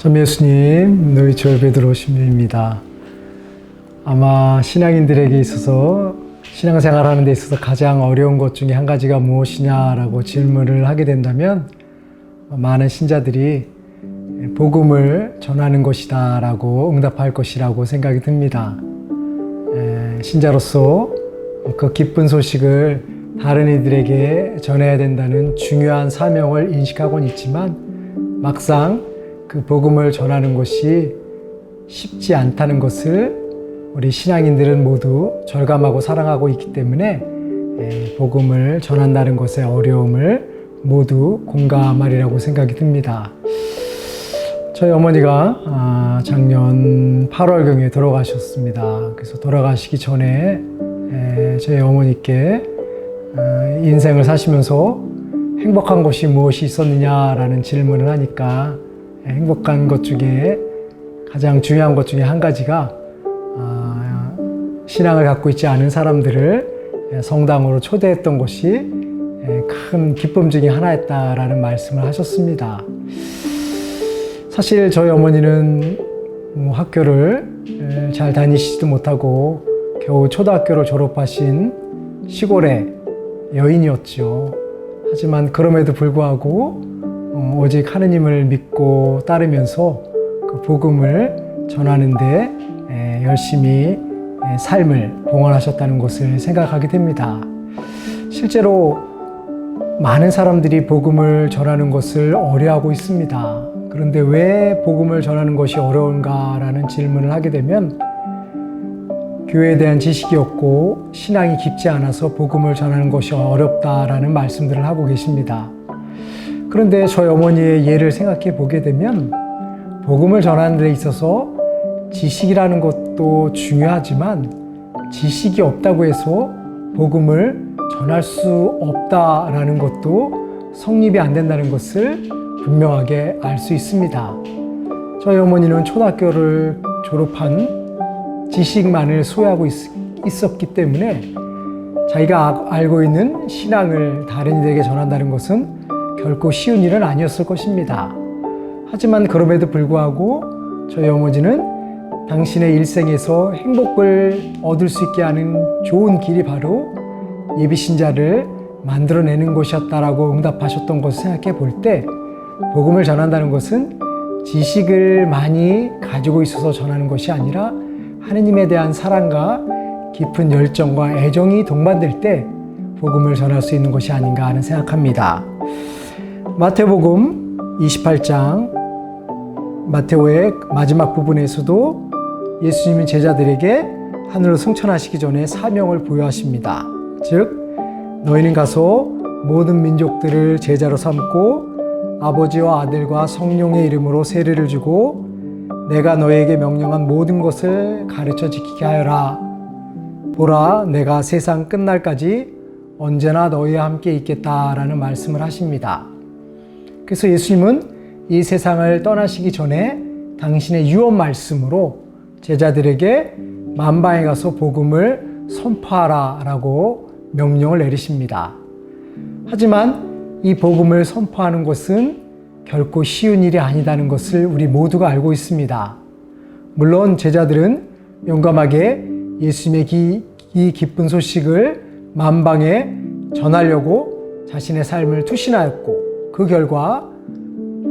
전 예수님, 노이철 베드로 신부입니다. 아마 신앙인들에게 있어서 신앙생활 하는 데 있어서 가장 어려운 것 중에 한 가지가 무엇이냐라고 질문을 하게 된다면 많은 신자들이 복음을 전하는 것이다 라고 응답할 것이라고 생각이 듭니다. 신자로서 그 기쁜 소식을 다른 이들에게 전해야 된다는 중요한 사명을 인식하고는 있지만 막상 그 복음을 전하는 것이 쉽지 않다는 것을 우리 신앙인들은 모두 절감하고 사랑하고 있기 때문에 복음을 전한다는 것의 어려움을 모두 공감하리라고 생각이 듭니다. 저희 어머니가 작년 8월경에 돌아가셨습니다. 그래서 돌아가시기 전에 저희 어머니께 인생을 사시면서 행복한 것이 무엇이 있었느냐라는 질문을 하니까 행복한 것 중에 가장 중요한 것 중에 한 가지가 신앙을 갖고 있지 않은 사람들을 성당으로 초대했던 것이 큰 기쁨 중에 하나였다라는 말씀을 하셨습니다. 사실 저희 어머니는 학교를 잘 다니시지도 못하고 겨우 초등학교를 졸업하신 시골의 여인이었죠. 하지만 그럼에도 불구하고 오직 하느님을 믿고 따르면서 그 복음을 전하는 데 열심히 삶을 봉헌하셨다는 것을 생각하게 됩니다. 실제로 많은 사람들이 복음을 전하는 것을 어려워하고 있습니다. 그런데 왜 복음을 전하는 것이 어려운가라는 질문을 하게 되면 교회에 대한 지식이 없고 신앙이 깊지 않아서 복음을 전하는 것이 어렵다라는 말씀들을 하고 계십니다. 그런데 저희 어머니의 예를 생각해 보게 되면 복음을 전하는 데 있어서 지식이라는 것도 중요하지만 지식이 없다고 해서 복음을 전할 수 없다라는 것도 성립이 안 된다는 것을 분명하게 알 수 있습니다. 저희 어머니는 초등학교를 졸업한 지식만을 소유하고 있었기 때문에 자기가 알고 있는 신앙을 다른 이들에게 전한다는 것은 결코 쉬운 일은 아니었을 것입니다. 하지만 그럼에도 불구하고 저희 어머니는 당신의 일생에서 행복을 얻을 수 있게 하는 좋은 길이 바로 예비신자를 만들어내는 것이었다라고 응답하셨던 것을 생각해 볼 때 복음을 전한다는 것은 지식을 많이 가지고 있어서 전하는 것이 아니라 하느님에 대한 사랑과 깊은 열정과 애정이 동반될 때 복음을 전할 수 있는 것이 아닌가 하는 생각합니다. 마태복음 28장 마테오의 마지막 부분에서도 예수님이 제자들에게 하늘로 승천하시기 전에 사명을 부여하십니다. 즉 너희는 가서 모든 민족들을 제자로 삼고 아버지와 아들과 성령의 이름으로 세례를 주고 내가 너희에게 명령한 모든 것을 가르쳐 지키게 하여라. 보라, 내가 세상 끝날까지 언제나 너희와 함께 있겠다라는 말씀을 하십니다. 그래서 예수님은 이 세상을 떠나시기 전에 당신의 유언 말씀으로 제자들에게 만방에 가서 복음을 선포하라 라고 명령을 내리십니다. 하지만 이 복음을 선포하는 것은 결코 쉬운 일이 아니다는 것을 우리 모두가 알고 있습니다. 물론 제자들은 용감하게 예수님의 이 기쁜 소식을 만방에 전하려고 자신의 삶을 투신하였고 그 결과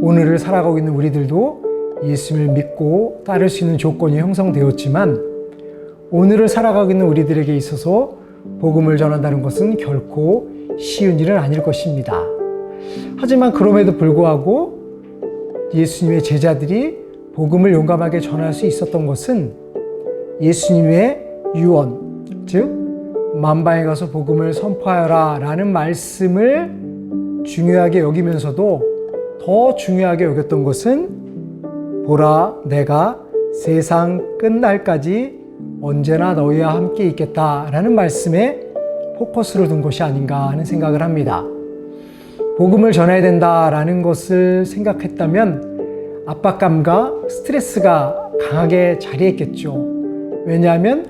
오늘을 살아가고 있는 우리들도 예수님을 믿고 따를 수 있는 조건이 형성되었지만 오늘을 살아가고 있는 우리들에게 있어서 복음을 전한다는 것은 결코 쉬운 일은 아닐 것입니다. 하지만 그럼에도 불구하고 예수님의 제자들이 복음을 용감하게 전할 수 있었던 것은 예수님의 유언, 즉 만방에 가서 복음을 선포하여라 라는 말씀을 중요하게 여기면서도 더 중요하게 여겼던 것은 보라, 내가 세상 끝날까지 언제나 너희와 함께 있겠다라는 말씀에 포커스를 둔 것이 아닌가 하는 생각을 합니다. 복음을 전해야 된다라는 것을 생각했다면 압박감과 스트레스가 강하게 자리했겠죠. 왜냐하면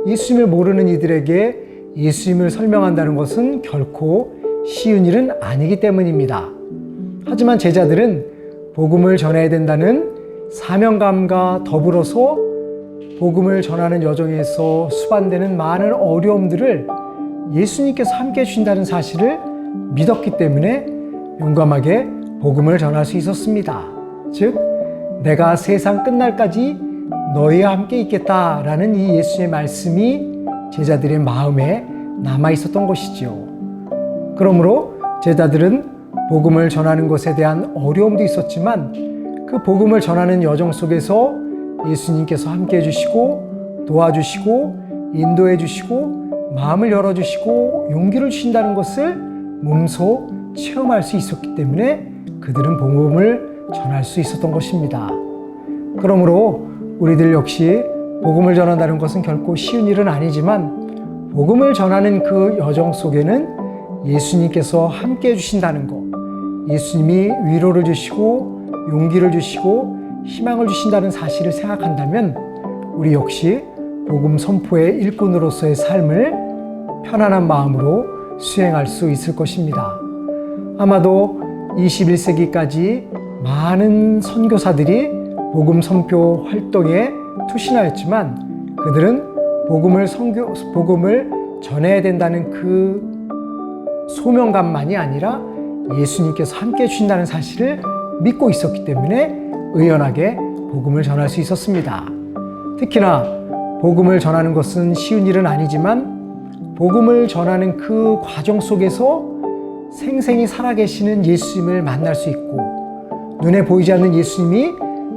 예수님을 모르는 이들에게 예수님을 설명한다는 것은 결코 쉬운 일은 아니기 때문입니다. 하지만 제자들은 복음을 전해야 된다는 사명감과 더불어서 복음을 전하는 여정에서 수반되는 많은 어려움들을 예수님께서 함께 해주신다는 사실을 믿었기 때문에 용감하게 복음을 전할 수 있었습니다. 즉, 내가 세상 끝날까지 너희와 함께 있겠다라는 이 예수의 말씀이 제자들의 마음에 남아 있었던 것이지요. 그러므로 제자들은 복음을 전하는 것에 대한 어려움도 있었지만 그 복음을 전하는 여정 속에서 예수님께서 함께 해주시고 도와주시고 인도해 주시고 마음을 열어주시고 용기를 주신다는 것을 몸소 체험할 수 있었기 때문에 그들은 복음을 전할 수 있었던 것입니다. 그러므로 우리들 역시 복음을 전한다는 것은 결코 쉬운 일은 아니지만 복음을 전하는 그 여정 속에는 예수님께서 함께 해주신다는 것, 예수님이 위로를 주시고 용기를 주시고 희망을 주신다는 사실을 생각한다면 우리 역시 복음 선포의 일꾼으로서의 삶을 편안한 마음으로 수행할 수 있을 것입니다. 아마도 21세기까지 많은 선교사들이 복음 선포 활동에 투신하였지만 그들은 복음을 전해야 된다는 그 소명감만이 아니라 예수님께서 함께 해주신다는 사실을 믿고 있었기 때문에 의연하게 복음을 전할 수 있었습니다. 특히나 복음을 전하는 것은 쉬운 일은 아니지만 복음을 전하는 그 과정 속에서 생생히 살아계시는 예수님을 만날 수 있고 눈에 보이지 않는 예수님이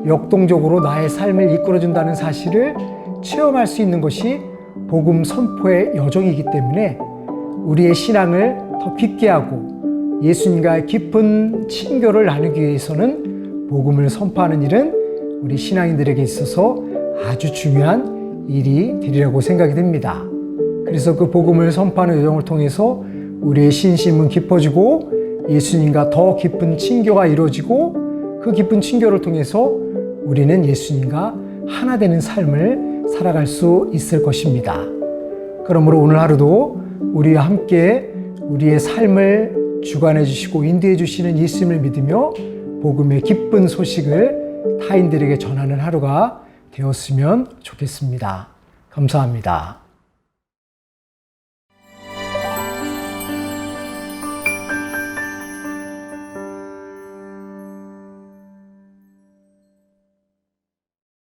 역동적으로 나의 삶을 이끌어준다는 사실을 체험할 수 있는 것이 복음 선포의 여정이기 때문에 우리의 신앙을 더 깊게 하고 예수님과의 깊은 친교를 나누기 위해서는 복음을 선포하는 일은 우리 신앙인들에게 있어서 아주 중요한 일이 되리라고 생각이 됩니다. 그래서 그 복음을 선포하는 여정을 통해서 우리의 신심은 깊어지고 예수님과 더 깊은 친교가 이루어지고 그 깊은 친교를 통해서 우리는 예수님과 하나 되는 삶을 살아갈 수 있을 것입니다. 그러므로 오늘 하루도 우리와 함께 우리의 삶을 주관해 주시고 인도해 주시는 예수님을 믿으며 복음의 기쁜 소식을 타인들에게 전하는 하루가 되었으면 좋겠습니다. 감사합니다.